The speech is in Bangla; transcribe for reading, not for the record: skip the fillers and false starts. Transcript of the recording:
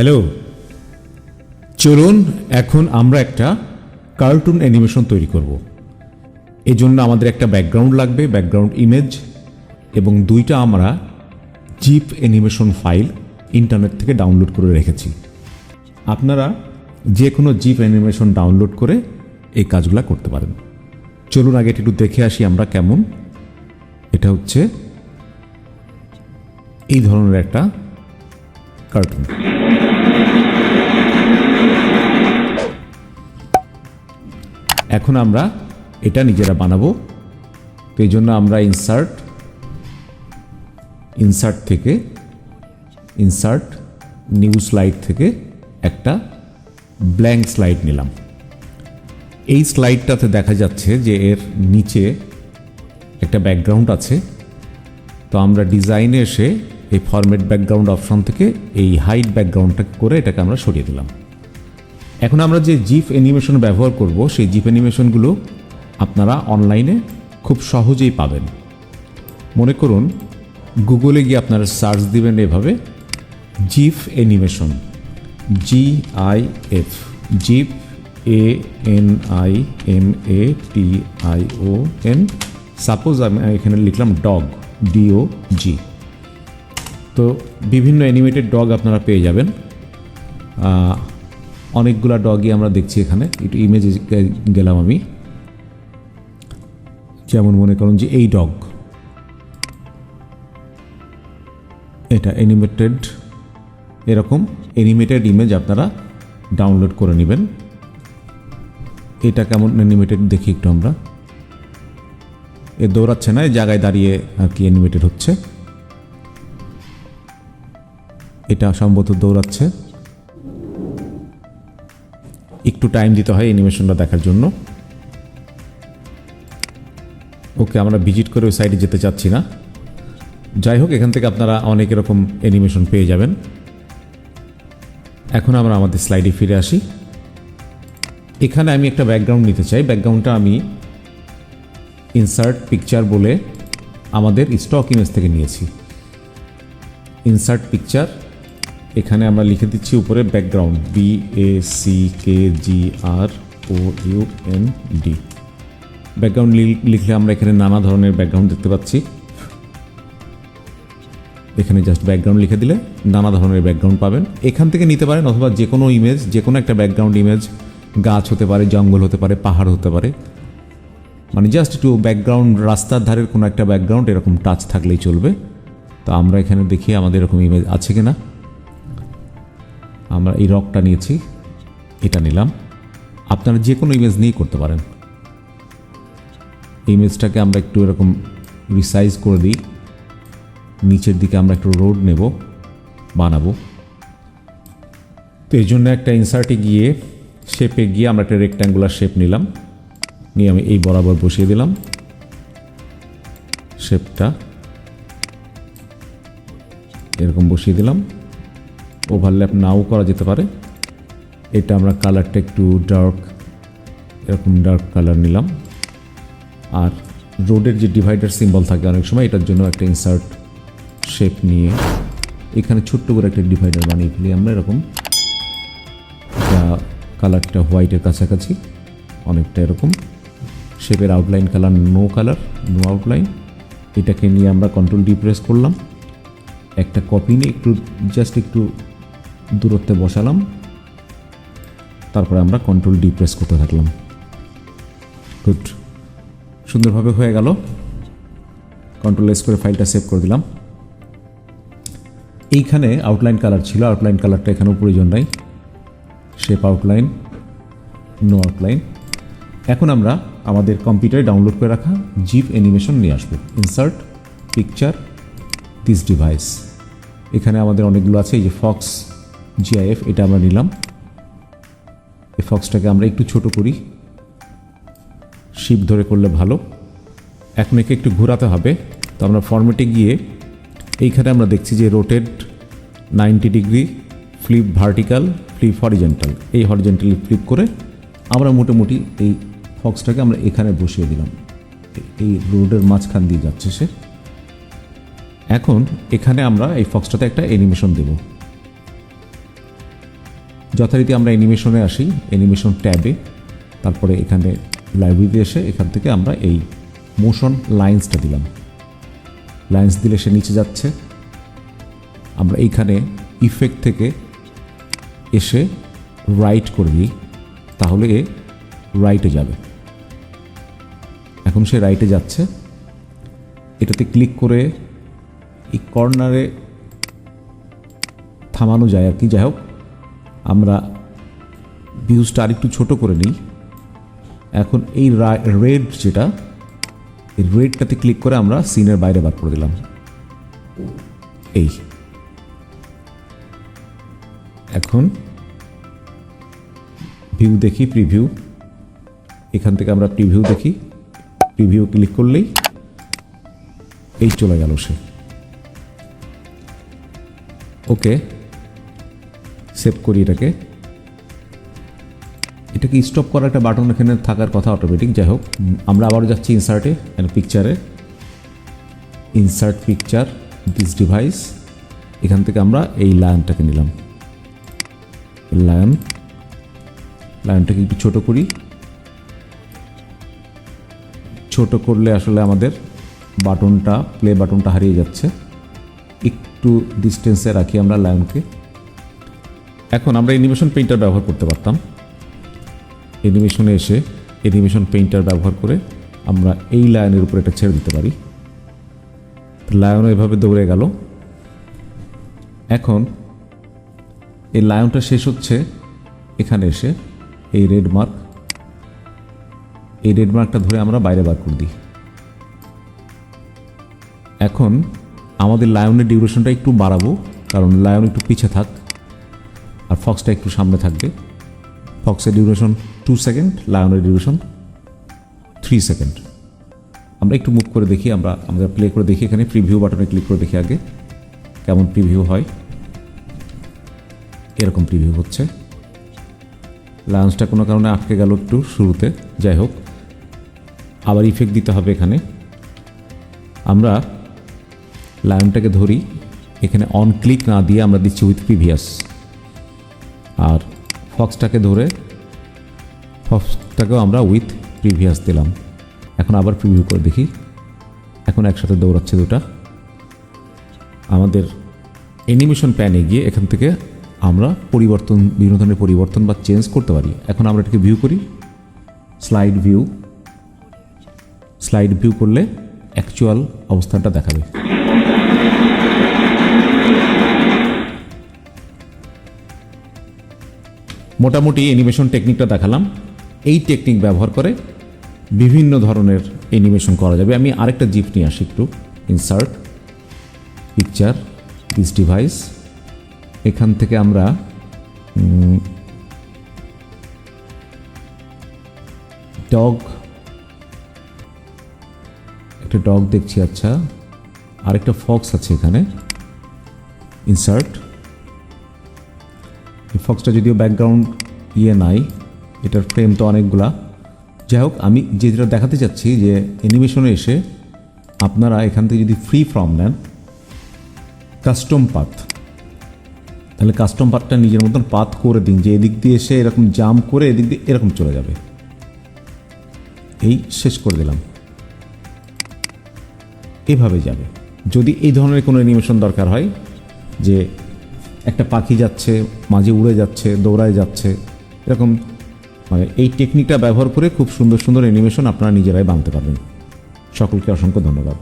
হ্যালো, চলুন এখন আমরা একটা কার্টুন অ্যানিমেশন তৈরি করব। এজন্য আমাদের একটা ব্যাকগ্রাউন্ড লাগবে, ব্যাকগ্রাউন্ড ইমেজ, এবং দুইটা আমরা জিপ অ্যানিমেশন ফাইল ইন্টারনেট থেকে ডাউনলোড করে রেখেছি। আপনারা যে কোনো জিপ অ্যানিমেশন ডাউনলোড করে এই কাজগুলো করতে পারেন। চলুন আগে একটু দেখে আসি আমরা কেমন। এটা হচ্ছে এই ধরনের একটা কার্টুন। এখন আমরা এটা নিজেরা বানাবো। তো এই জন্য আমরা ইনসার্ট থেকে নিউ স্লাইড থেকে একটা ব্ল্যাঙ্ক স্লাইড নিলাম। এই স্লাইডটাতে দেখা যাচ্ছে যে এর নিচে একটা ব্যাকগ্রাউন্ড আছে। তো আমরা ডিজাইনে এসে এই ফরম্যাট ব্যাকগ্রাউন্ড অপশন থেকে এই হাইড ব্যাকগ্রাউন্ডটা করে এটাকে আমরা সরিয়ে দিলাম। এখন আমরা যে জিপ অ্যানিমেশন ব্যবহার করব সেই জিপ অ্যানিমেশনগুলো আপনারা অনলাইনে খুব সহজেই পাবেন। মনে করুন গুগলে গিয়ে আপনারা সার্চ দিবেন এভাবে GIF animation, GIF, GIF ANIMATION। Suppose আমি এখানে লিখলাম ডগ, DOG। তো বিভিন্ন অ্যানিমেটেড ডগ আপনারা পেয়ে যাবেন। অনেকগুলা ডগই আমরা দেখছি এখানে। একটু ইমেজে গেলাম আমি, যেমন মনে করুন যে এই ডগ, এটা অ্যানিমেটেড। এরকম অ্যানিমেটেড ইমেজ আপনারা ডাউনলোড করে নেবেন। এটা কেমন অ্যানিমেটেড দেখি একটু আমরা। এ দৌড়াচ্ছে না, এই জায়গায় দাঁড়িয়ে আর কি অ্যানিমেটেড হচ্ছে। এটা সম্ভবত দৌড়াচ্ছে। একটু টাইম দিতে হয় অ্যানিমেশনটা দেখার জন্য। ওকে, আমরা ভিজিট করে ওই সাইডে যেতে চাচ্ছি না। যাই হোক, এখান থেকে আপনারা অনেক এরকম অ্যানিমেশন পেয়ে যাবেন। এখন আমরা আমাদের স্লাইডে ফিরে আসি। এখানে আমি একটা ব্যাকগ্রাউন্ড নিতে চাই। ব্যাকগ্রাউন্ডটা আমি ইনসার্ট পিকচার বলে আমাদের স্টক ইমেজ থেকে নিয়েছি। ইনসার্ট পিকচার, এখানে আমরা লিখে দিচ্ছি উপরে ব্যাকগ্রাউন্ড, BACKGROUND। ব্যাকগ্রাউন্ড লিখলে আমরা এখানে নানা ধরনের ব্যাকগ্রাউন্ড দেখতে পাচ্ছি। এখানে জাস্ট ব্যাকগ্রাউন্ড লিখে দিলে নানা ধরনের ব্যাকগ্রাউন্ড পাবেন। এখান থেকে নিতে পারেন, অথবা যে কোনো ইমেজ, যে কোনো একটা ব্যাকগ্রাউন্ড ইমেজ, গাছ হতে পারে, জঙ্গল হতে পারে, পাহাড় হতে পারে, মানে জাস্ট একটু ব্যাকগ্রাউন্ড, রাস্তার ধারের কোনো একটা ব্যাকগ্রাউন্ড এরকম টাচ থাকলেই চলবে। তো আমরা এখানে দেখি আমাদের এরকম ইমেজ আছে কিনা। আমরা এই রকটা নিয়েছি, এটা নিলাম। আপনারা যে কোনো ইমেজ নিয়েই করতে পারেন। ইমেজটাকে আমরা একটু এরকম রিসাইজ করে দিই। নিচের দিকে আমরা একটু রোড নেব, বানাবো। তো এই জন্য একটা ইনসার্টে গিয়ে শেপে গিয়ে আমরা একটা রেক্ট্যাঙ্গুলার শেপ নিলাম, নিয়ে আমি এই বরাবর বসিয়ে দিলাম শেপটা, এরকম বসিয়ে দিলাম। ওভারল্যাপ নাও করা যেতে পারে। এটা আমরা কালারটা একটু ডার্ক, এরকম ডার্ক কালার নিলাম। আর রোডের যে ডিভাইডার সিম্বল থাকে অনেক সময়, এটার জন্য একটা ইনসার্ট শেপ নিয়ে এখানে ছোট্ট করে একটা ডিভাইডার বানিয়ে ফেলি আমরা এরকম। কালারটা হোয়াইটের কাছাকাছি অনেকটা এরকম। শেপের আউটলাইন কালার নো আউটলাইন। এটাকে নিয়ে আমরা কন্ট্রোল ডি প্রেস করলাম। একটা কপি নিয়ে জাস্ট একটু দূরত্বে বসালাম। তারপরে আমরা কন্ট্রোল ডি প্রেস করতে থাকলাম। গুড, সুন্দরভাবে হয়ে গেল। কন্ট্রোল এস করে ফাইলটা সেভ করে দিলাম। এইখানে আউটলাইন কালার ছিল, আউটলাইন কালারটা এখানেও প্রয়োজন নাই। Shape outline, no outline. এখন আমরা আমাদের কম্পিউটারে ডাউনলোড করে রাখা জিপ অ্যানিমেশন নিয়ে আসবো। Insert picture, this device. এখানে আমাদের অনেকগুলো আছে। এই যে ফক্স GIF, এটা আমরা নিলাম। এই ফক্সটাকে আমরা একটু ছোট করি, শিপ ধরে করলে ভালো। এখন একে একটু ঘোরাতে হবে। তো আমরা ফরম্যাটে গিয়ে এইখানে আমরা দেখছি যে rotate 90 degree, flip vertical, flip horizontal. এই হরিজেন্টালি ফ্লিপ করে আমরা মোটামুটি এই ফক্সটাকে আমরা এখানে বসিয়ে দিলাম। এই রোডের মাঝখান দিয়ে যাচ্ছে সে। এখন এখানে আমরা এই ফক্সটাতে একটা অ্যানিমেশন দেব। যথারীতি আমরা অ্যানিমেশনে আসি, অ্যানিমেশন ট্যাবে, তারপরে এখানে লাইব্রেরিতে এসে এখান থেকে আমরা এই মোশন লাইন্সটা দিলাম। লাইন্স দিলে সে নিচে যাচ্ছে। আমরা এইখানে ইফেক্ট থেকে এসে রাইট করে দিই, তাহলে এ রাইটে যাবে। এখন সে রাইটে যাচ্ছে। এটাতে ক্লিক করে এই কর্নারে থামানো যায় আর কি। যাই হোক, আমরা ভিউজটা আরেকটু ছোট করে নিই। এখন এই রেড যেটা, এই রেডটাতে ক্লিক করে আমরা সিনের বাইরে বার করে দিলাম। এই এখন ভিউ দেখি, প্রিভিউ। এখান থেকে আমরা প্রিভিউ দেখি। প্রিভিউ ক্লিক করলেই এই চলে গেল সে। ওকে, সেভ করি এটাকে। এটাকে স্টপ করার একটা বাটন এখানে থাকার কথা অটোমেটিক। যাই হোক, আমরা আবারও যাচ্ছি ইনসার্টে, পিকচারে, ইনসার্ট পিকচার, দিস ডিভাইস। এখান থেকে আমরা এই লায়নটাকে নিলাম। লায়নটাকে একটু ছোট করি। ছোট করলে আসলে আমাদের বাটনটা, প্লে বাটনটা হারিয়ে যাচ্ছে। একটু ডিস্টেন্সে রাখি আমরা লায়নকে। এখন আমরা অ্যানিমেশন পেইন্টার ব্যবহার করতে পারতাম। অ্যানিমেশনে এসে অ্যানিমেশন পেইন্টার ব্যবহার করে আমরা এই লায়নের উপরে এটা ছেড়ে দিতে পারি। লায়ন এভাবে দৌড়ে গেল। এখন এই লায়নটা শেষ হচ্ছে এখানে এসে এই রেড মার্ক, এই রেড মার্কটা ধরে আমরা বাইরে বার করে দিই। এখন আমাদের লায়নের ডিউরেশনটা একটু বাড়াবো, কারণ লায়ন একটু পিছে থাক আর ফক্সটা একটু সামনে থাকবে। ফক্সের ডিউরেশন 2 সেকেন্ড, লায়নের ডিউরেশন 3 সেকেন্ড। আমরা একটু মুভ করে দেখি, আমরা প্লে করে দেখি। এখানে প্রিভিউ বাটনে ক্লিক করে দেখি আগে কেমন প্রিভিউ হয়। এরকম প্রিভিউ হচ্ছে। লায়ন্সটা কোনো কারণে আটকে গেল একটু শুরুতে। যাই হোক, আবার ইফেক্ট দিতে হবে এখানে। আমরা লায়নটাকে ধরি, এখানে অন ক্লিক না দিয়ে আমরা দিচ্ছি উইথ প্রিভিয়াস। আর ফক্সটাকে ধরে ফক্সটাকেও আমরা উইথ প্রিভিয়াস দিলাম। এখন আবার প্রিভিউ করে দেখি। এখন একসাথে দৌড়াচ্ছে দুটা। আমাদের অ্যানিমেশন প্যানে গিয়ে এখান থেকে আমরা পরিবর্তন, বিভিন্ন ধরনের পরিবর্তন বা চেঞ্জ করতে পারি। এখন আমরা এটাকে ভিউ করি, স্লাইড ভিউ। স্লাইড ভিউ করলে অ্যাকচুয়াল অবস্থানটা দেখাবে। মোটামুটি অ্যানিমেশন টেকনিকটা দেখালাম। এই টেকনিক ব্যবহার করে বিভিন্ন ধরনের অ্যানিমেশন করা যাবে। আমি আরেকটা জিপ নিয়ে আসি একটু। Insert picture, this device. এখান থেকে আমরা ডগ, একটা ডগ দেখছি। আচ্ছা, আরেকটা ফক্স আছে এখানে। ইনসার্ট। এই ফক্সটা যদিও ব্যাকগ্রাউন্ড নাই, এটার ফ্রেম তো অনেকগুলা। যাই হোক, আমি যেটা দেখাতে চাচ্ছি যে অ্যানিমেশনে এসে আপনারা এখান থেকে যদি ফ্রি ফর্ম নেন, কাস্টম পাথ, তাহলে কাস্টম পাথটা নিজের মতন পাথ করে দিন, যে এদিক দিয়ে এসে এরকম জাম্প করে এদিক দিয়ে এরকম চলে যাবে। এই শেষ করে দিলাম, এভাবে যাবে। যদি এই ধরনের কোনো অ্যানিমেশন দরকার হয়, যে একটা পাখি যাচ্ছে, মাঝে উড়ে যাচ্ছে, দৌড়ায় যাচ্ছে, এরকম, মানে এই টেকনিকটা ব্যবহার করে খুব সুন্দর সুন্দর অ্যানিমেশন আপনারা নিজেরাই বানাতে পারবেন। সকলকে অসংখ্য ধন্যবাদ।